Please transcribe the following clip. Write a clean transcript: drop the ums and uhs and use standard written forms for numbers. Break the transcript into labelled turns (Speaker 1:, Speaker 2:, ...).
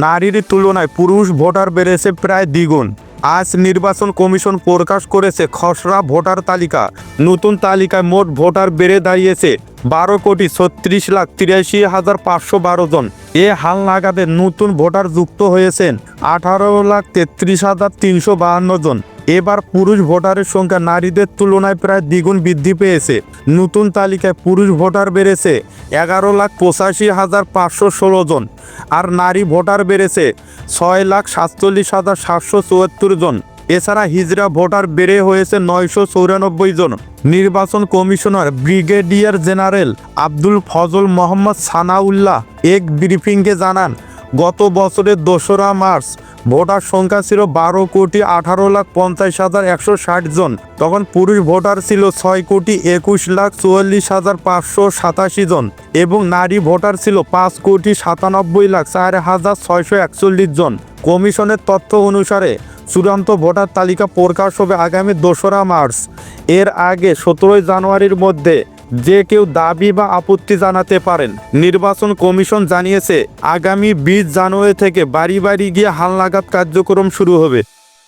Speaker 1: নারীর তুলনায় পুরুষ ভোটার বেড়েছে প্রায় দ্বিগুণ। আজ নির্বাচন কমিশন প্রকাশ করেছে খসড়া ভোটার তালিকা। নতুন তালিকায় মোট ভোটার বেড়ে দাঁড়িয়েছে 12,36,83,512 জন। এ হালনাগাদে নতুন ভোটার যুক্ত হয়েছেন 18,33,352 জন। এবার পুরুষ ভোটারের সংখ্যা নারীদের তুলনায় প্রায় দ্বিগুণ বৃদ্ধি পেয়েছে। নতুন তালিকায় পুরুষ ভোটার বেড়েছে 11,85,516 জন, আর নারী ভোটার বেড়েছে 6,47,774 জন। এছাড়া হিজড়া ভোটার বেড়ে হয়েছে 994 জন। নির্বাচন commissioner brigadier general Abdul Fazal Mohammad Sanaullah এক ব্রিফিংয়ে জানান, গত বছরের 2রা মার্চ ভোটার সংখ্যা ছিল 12,18,50,160 জন। তখন পুরুষ ভোটার ছিল 6,21,44,587 জন এবং নারী ভোটার ছিল 5,97,04,641 জন। কমিশনের তথ্য অনুসারে চূড়ান্ত ভোটার তালিকা প্রকাশ হবে আগামী 2রা মার্চ। এর আগে 17 জানুয়ারির মধ্যে যে কেউ দাবি বা আপত্তি জানাতে পারেন। নির্বাচন কমিশন জানিয়েছে, আগামী 20 জানুয়ারি থেকে বাড়ি বাড়ি গিয়ে হালনাগাদ কার্যক্রম শুরু হবে।